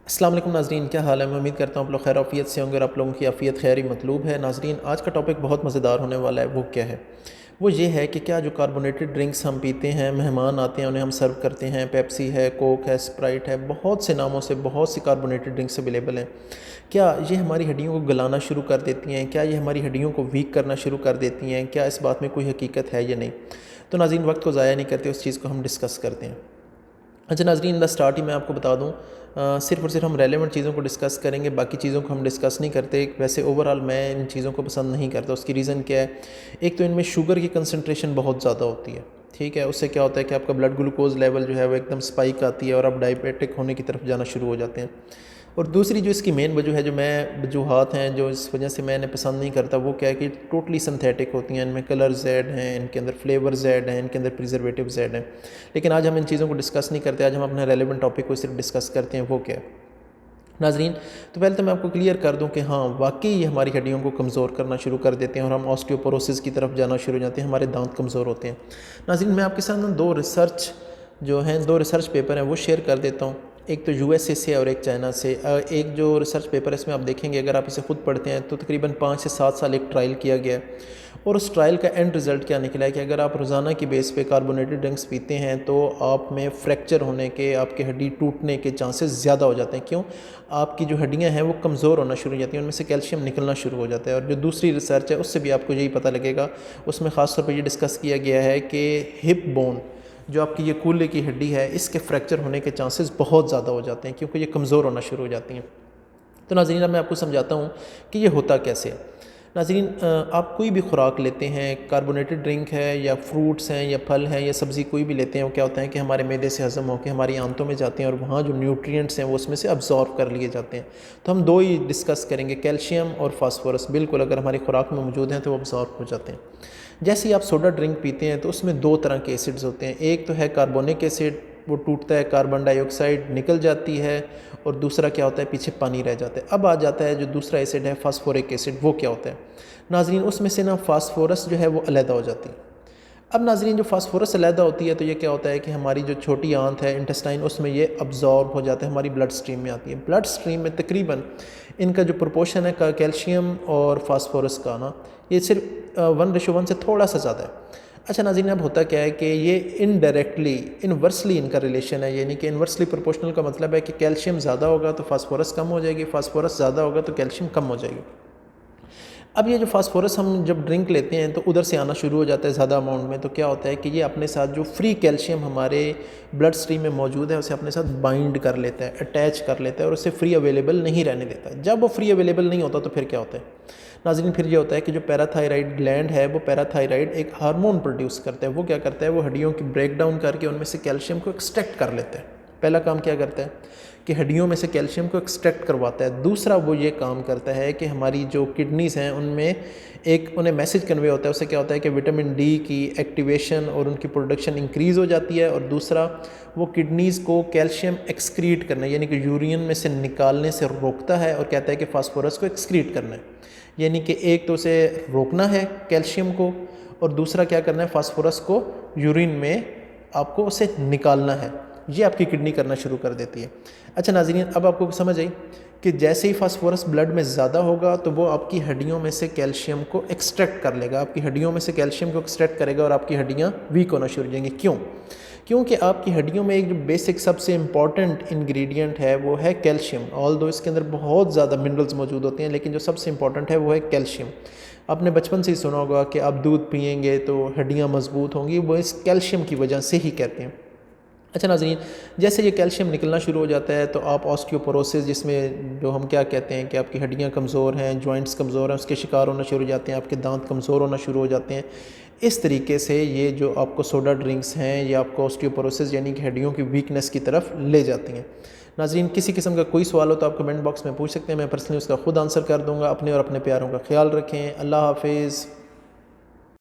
السلام علیکم ناظرین، کیا حال ہے؟ میں امید کرتا ہوں آپ لوگ خیر عافیت سے ہوں گے اور آپ لوگوں کی عافیت خیر ہی مطلوب ہے۔ ناظرین، آج کا ٹاپک بہت مزیدار ہونے والا ہے۔ وہ کیا ہے؟ وہ یہ ہے کہ کیا جو کاربونیٹڈ ڈرنکس ہم پیتے ہیں، مہمان آتے ہیں انہیں ہم سرو کرتے ہیں، پیپسی ہے، کوک ہے، اسپرائٹ ہے، بہت سے ناموں سے بہت سی کاربونیٹڈ ڈرنکس اویلیبل ہیں، کیا یہ ہماری ہڈیوں کو گلانا شروع کر دیتی ہیں؟ کیا یہ ہماری ہڈیوں کو ویک کرنا شروع کر دیتی ہیں؟ کیا اس بات میں کوئی حقیقت ہے یا نہیں؟ تو ناظرین، وقت کو ضائع نہیں کرتے، اس چیز کو ہم ڈسکس کرتے ہیں۔ اچھا ناظرین، دا اسٹارٹ ہی میں آپ کو بتا دوں، صرف اور صرف ہم ریلیونٹ چیزوں کو ڈسکس کریں گے، باقی چیزوں کو ہم ڈسکس نہیں کرتے۔ ویسے اوورآل میں ان چیزوں کو پسند نہیں کرتا۔ اس کی ریزن کیا ہے؟ ایک تو ان میں شوگر کی کنسنٹریشن بہت زیادہ ہوتی ہے، ٹھیک ہے؟ اس سے کیا ہوتا ہے کہ آپ کا بلڈ گلوکوز لیول جو ہے وہ ایک دم سپائک آتی ہے اور آپ ڈائبیٹک ہونے کی طرف جانا شروع ہو جاتے ہیں۔ اور دوسری جو اس کی مین وجہ ہے، جو وجوہات ہیں جو اس وجہ سے میں انہیں پسند نہیں کرتا، وہ کیا ہے کہ ٹوٹلی سنتھیٹک ہوتی ہیں، ان میں کلرز ایڈ ہیں، ان کے اندر فلیورز ایڈ ہیں، ان کے اندر پریزرویٹیوز ایڈ ہیں۔ لیکن آج ہم ان چیزوں کو ڈسکس نہیں کرتے، آج ہم اپنے ریلیونٹ ٹاپک کو صرف ڈسکس کرتے ہیں۔ وہ کیا ہے ناظرین؟ تو پہلے تو میں آپ کو کلیئر کر دوں کہ ہاں واقعی یہ ہماری ہڈیوں کو کمزور کرنا شروع کر دیتے ہیں اور ہم آسٹیوپوروسس کی طرف جانا شروع ہو جاتے ہیں، ہمارے دانت کمزور ہوتے ہیں۔ ناظرین، میں آپ کے ساتھ دو ریسرچ پیپر ہیں وہ شیئر کر دیتا ہوں۔ ایک تو یو ایس اے سے اور ایک چائنا سے۔ ایک جو ریسرچ پیپر ہے اس میں آپ دیکھیں گے، اگر آپ اسے خود پڑھتے ہیں تو تقریباً 5 سے 7 سال ایک ٹرائل کیا گیا ہے، اور اس ٹرائل کا اینڈ رزلٹ کیا نکلا ہے کہ اگر آپ روزانہ کی بیس پہ کاربونیٹڈ ڈرنکس پیتے ہیں تو آپ میں فریکچر ہونے کے، آپ کے ہڈی ٹوٹنے کے چانسز زیادہ ہو جاتے ہیں۔ کیوں؟ آپ کی جو ہڈیاں ہیں وہ کمزور ہونا شروع ہو جاتی ہیں، ان میں سے کیلشیم نکلنا شروع ہو جاتا ہے۔ اور جو دوسری ریسرچ ہے اس سے بھی آپ کو یہی پتہ لگے گا، اس میں خاص طور پہ یہ ڈسکس کیا گیا ہے کہ ہپ بون، جو آپ کی یہ کولے کی ہڈی ہے، اس کے فریکچر ہونے کے چانسز بہت زیادہ ہو جاتے ہیں کیونکہ یہ کمزور ہونا شروع ہو جاتی ہیں۔ تو ناظرین، اب میں آپ کو سمجھاتا ہوں کہ یہ ہوتا کیسے ہے۔ ناظرین، آپ کوئی بھی خوراک لیتے ہیں، کاربونیٹڈ ڈرنک ہے یا فروٹس ہیں یا پھل ہیں یا سبزی کوئی بھی لیتے ہیں، وہ کیا ہوتا ہے کہ ہمارے معدے سے ہضم ہو کے ہماری آنتوں میں جاتے ہیں اور وہاں جو نیوٹرینٹس ہیں وہ اس میں سے ابزارو کر لیے جاتے ہیں۔ تو ہم دو ہی ڈسکس کریں گے، کیلشیم اور فاسفورس۔ بالکل اگر ہماری خوراک میں موجود ہیں تو وہ ابزارو ہو جاتے ہیں۔ جیسے ہی آپ سوڈا ڈرنک پیتے ہیں تو اس میں 2 طرح کے ایسڈز ہوتے ہیں، ایک تو ہے کاربونک ایسڈ، وہ ٹوٹتا ہے، کاربن ڈائی آکسائڈ نکل جاتی ہے، اور دوسرا کیا ہوتا ہے، پیچھے پانی رہ جاتا ہے۔ اب آ جاتا ہے جو دوسرا ایسڈ ہے فاسفورک ایسڈ، وہ کیا ہوتا ہے ناظرین؟ اس میں سے نا فاسفورس جو ہے وہ علیحدہ ہو جاتی ہے۔ اب ناظرین، جو فاسفورس علیحدہ ہوتی ہے تو یہ کیا ہوتا ہے کہ ہماری جو چھوٹی آنت ہے انٹسٹائن، اس میں یہ ابزارب ہو جاتا ہے، ہماری بلڈ سٹریم میں آتی ہے۔ بلڈ سٹریم میں تقریباً ان کا جو پروپورشن ہے کیلشیم اور فاسفورس کا نا، یہ صرف 1:1 سے تھوڑا سا زیادہ ہے۔ اچھا ناظرین، اب ہوتا کیا ہے کہ یہ انڈائریکٹلی انورسلی ان کا ریلیشن ہے، یعنی کہ انورسلی پروپورشنل کا مطلب ہے کہ کیلشیم زیادہ ہوگا تو فاسفورس کم ہو جائے گی، فاسفورس زیادہ ہوگا تو کیلشیم کم ہو جائے گی۔ اب یہ جو فاسفورس ہم جب ڈرنک لیتے ہیں تو ادھر سے آنا شروع ہو جاتا ہے زیادہ اماؤنٹ میں، تو کیا ہوتا ہے کہ یہ اپنے ساتھ جو فری کیلشیم ہمارے بلڈ سٹریم میں موجود ہے اسے اپنے ساتھ بائنڈ کر لیتا ہے، اٹیچ کر لیتا ہے، اور اسے فری اویلیبل نہیں رہنے دیتا ہے۔ جب وہ فری اویلیبل نہیں ہوتا تو پھر کیا ہوتا ہے ناظرین؟ پھر یہ ہوتا ہے کہ جو پیراتھائرائڈ گلینڈ ہے وہ پیراتھائرائڈ ایک ہارمون پروڈیوس کرتا ہے، وہ کیا کرتا ہے، وہ ہڈیوں کی بریک ڈاؤن کر کے ان میں سے کیلشیم کو ایکسٹریکٹ کر لیتا ہے۔ پہلا کام کیا کرتا ہے کہ ہڈیوں میں سے کیلشیم کو ایکسٹریکٹ کرواتا ہے۔ دوسرا وہ یہ کام کرتا ہے کہ ہماری جو کڈنیز ہیں ان میں انہیں میسج کنوے ہوتا ہے، اس سے کیا ہوتا ہے کہ وٹامن ڈی کی ایکٹیویشن اور ان کی پروڈکشن انکریز ہو جاتی ہے، اور دوسرا وہ کڈنیز کو کیلشیم ایکسکریٹ کرنا یعنی کہ یورین میں سے نکالنے سے روکتا ہے، اور کہتا ہے کہ فاسفورس کو ایکسکریٹ کرنا ہے۔ یعنی کہ ایک تو اسے روکنا ہے کیلشیم کو، اور دوسرا کیا کرنا ہے، فاسفورس کو یورین میں آپ کو اسے نکالنا ہے۔ یہ آپ کی کڈنی کرنا شروع کر دیتی ہے۔ اچھا ناظرین، اب آپ کو سمجھ آئی کہ جیسے ہی فاسفورس بلڈ میں زیادہ ہوگا تو وہ آپ کی ہڈیوں میں سے کیلشیم کو ایکسٹریکٹ کر لے گا، آپ کی ہڈیوں میں سے کیلشیم کو ایکسٹریکٹ کرے گا اور آپ کی ہڈیاں ویک ہونا شروع ہو جائیں گی۔ کیونکہ آپ کی ہڈیوں میں ایک جو بیسک سب سے امپورٹنٹ انگریڈینٹ ہے وہ ہے کیلشیم۔ آل دو اس کے اندر بہت زیادہ منرلز موجود ہوتے ہیں، لیکن جو سب سے امپورٹنٹ ہے وہ ہے کیلشیم۔ آپ نے بچپن سے ہی سنا ہوگا کہ آپ دودھ پئیں گے تو ہڈیاں مضبوط ہوں گی، وہ اس کیلشیم کی وجہ سے ہی کہتے ہیں۔ اچھا ناظرین، جیسے یہ کیلشیم نکلنا شروع ہو جاتا ہے تو آپ آسٹیوپوروسس، جس میں جو ہم کیا کہتے ہیں کہ آپ کی ہڈیاں کمزور ہیں، جوائنٹس کمزور ہیں، اس کے شکار ہونا شروع ہو جاتے ہیں، آپ کے دانت کمزور ہونا شروع ہو جاتے ہیں۔ اس طریقے سے یہ جو آپ کو سوڈا ڈرنکس ہیں یہ آپ کو آسٹیوپوروسس یعنی کہ ہڈیوں کی ویکنس کی طرف لے جاتی ہیں۔ ناظرین، کسی قسم کا کوئی سوال ہو تو آپ کمنٹ باکس میں پوچھ سکتے ہیں، میں پرسنلی اس کا خود آنسر کر دوں گا۔ اپنے اور اپنے پیاروں کا خیال رکھیں۔ اللہ حافظ۔